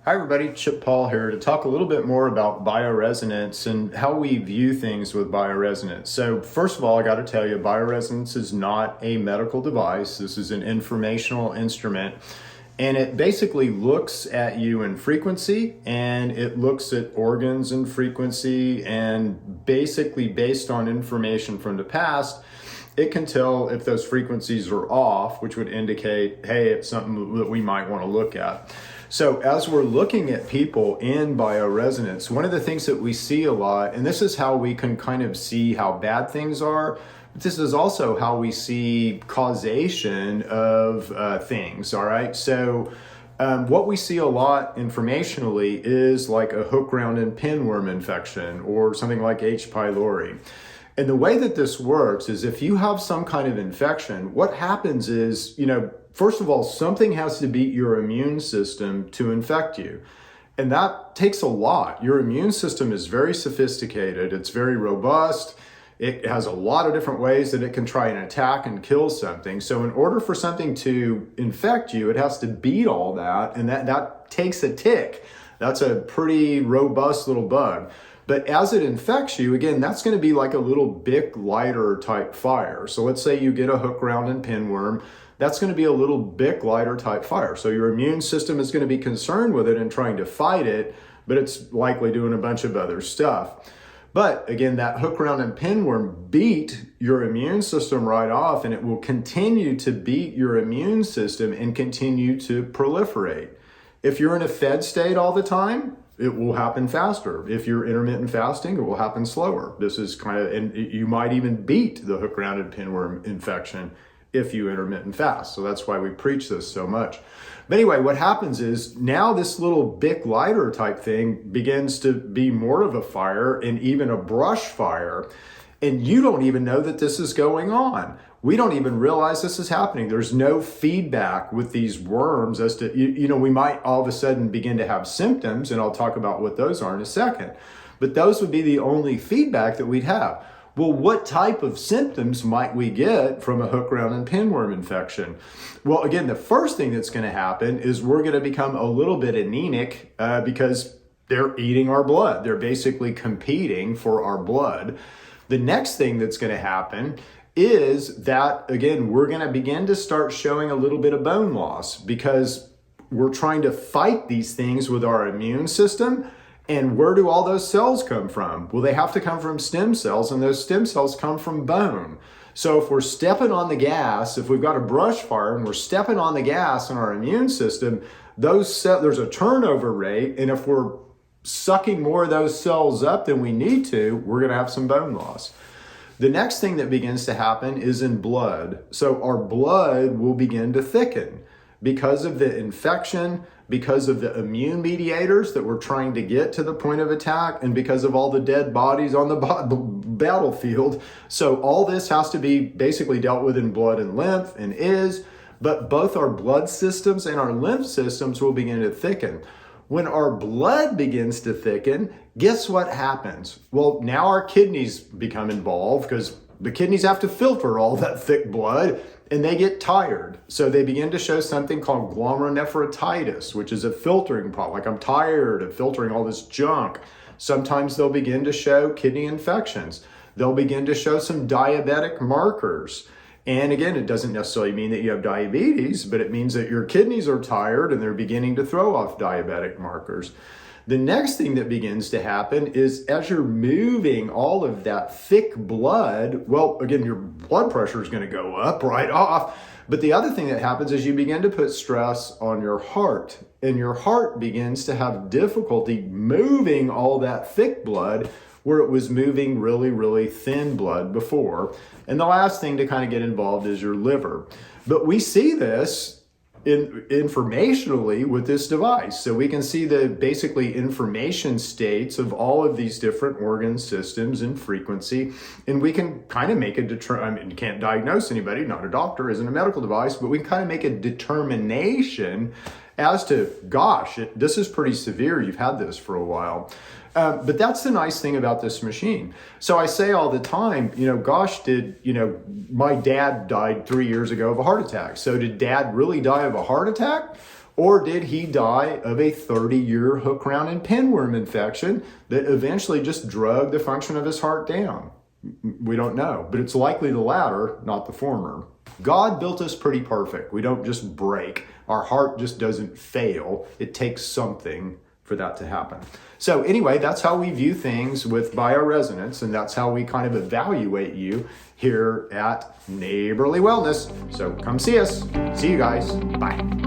Hi everybody, Chip Paul here to talk a little bit more about bioresonance and how we view things with bioresonance. So first of all, I got to tell you, bioresonance is not a medical device. This is an informational instrument, and it basically looks at you in frequency, and it looks at organs in frequency, and basically based on information from the past, it can tell if those frequencies are off, which would indicate, hey, it's something that we might want to look at. So as we're looking at people in bioresonance, one of the things that we see a lot, and this is how we can kind of see how bad things are, but this is also how we see causation of things, all right? So what we see a lot informationally is like a hookworm and pinworm infection or something like H. pylori. And the way that this works is if you have some kind of infection, what happens is, first of all, something has to beat your immune system to infect you. And that takes a lot. Your immune system is very sophisticated. It's very robust. It has a lot of different ways that it can try and attack and kill something. So in order for something to infect you, it has to beat all that. And that takes a tick. That's a pretty robust little bug. But as it infects you, again, that's going to be like a little Bic lighter type fire. So let's say you get a hookworm and pinworm. That's going to be a little Bic lighter type fire. So your immune system is going to be concerned with it and trying to fight it, but it's likely doing a bunch of other stuff. But again, that hookworm and pinworm beat your immune system right off, and it will continue to beat your immune system and continue to proliferate. If you're in a fed state all the time, it will happen faster. If you're intermittent fasting, it will happen slower. This is and you might even beat the hookworm and pinworm infection if you intermittent fast. So that's why we preach this so much. But anyway, what happens is now this little Bic lighter type thing begins to be more of a fire and even a brush fire. And you don't even know that this is going on. We don't even realize this is happening. There's no feedback with these worms as to, we might all of a sudden begin to have symptoms, and I'll talk about what those are in a second. But those would be the only feedback that we'd have. Well, what type of symptoms might we get from a hookworm and pinworm infection? Well, again, the first thing that's going to happen is we're going to become a little bit anemic because they're eating our blood. They're basically competing for our blood. The next thing that's going to happen is that, again, we're going to begin to start showing a little bit of bone loss because we're trying to fight these things with our immune system. And where do all those cells come from? Well, they have to come from stem cells, and those stem cells come from bone. So if we're stepping on the gas, if we've got a brush fire and we're stepping on the gas in our immune system, there's a turnover rate, and if we're sucking more of those cells up than we need to, we're going to have some bone loss. The next thing that begins to happen is in blood. So our blood will begin to thicken because of the infection, because of the immune mediators that we're trying to get to the point of attack, and because of all the dead bodies on the battlefield. So all this has to be basically dealt with in blood and lymph, and but both our blood systems and our lymph systems will begin to thicken. When our blood begins to thicken, guess what happens? Well, now our kidneys become involved because the kidneys have to filter all that thick blood, and they get tired. So they begin to show something called glomerulonephritis, which is a filtering problem. Like, I'm tired of filtering all this junk. Sometimes they'll begin to show kidney infections. They'll begin to show some diabetic markers. And again, it doesn't necessarily mean that you have diabetes, but it means that your kidneys are tired and they're beginning to throw off diabetic markers. The next thing that begins to happen is as you're moving all of that thick blood, well, again, your blood pressure is going to go up right off. But the other thing that happens is you begin to put stress on your heart, and your heart begins to have difficulty moving all that thick blood where it was moving really, really thin blood before. And the last thing to kind of get involved is your liver. But we see this informationally with this device. So we can see the basically information states of all of these different organ systems and frequency, and we can kind of make you can't diagnose anybody, not a doctor, isn't a medical device, but we can kind of make a determination as to, gosh, this is pretty severe, you've had this for a while. But that's the nice thing about this machine. So I say all the time, gosh, my dad died 3 years ago of a heart attack. So did dad really die of a heart attack? Or did he die of a 30-year hookworm and pinworm infection that eventually just drug the function of his heart down? We don't know, but it's likely the latter, not the former. God built us pretty perfect. We don't just break. Our heart just doesn't fail. It takes something for that to happen. So anyway, that's how we view things with bioresonance, and that's how we kind of evaluate you here at Neighborly Wellness. So come see us. See you guys. Bye.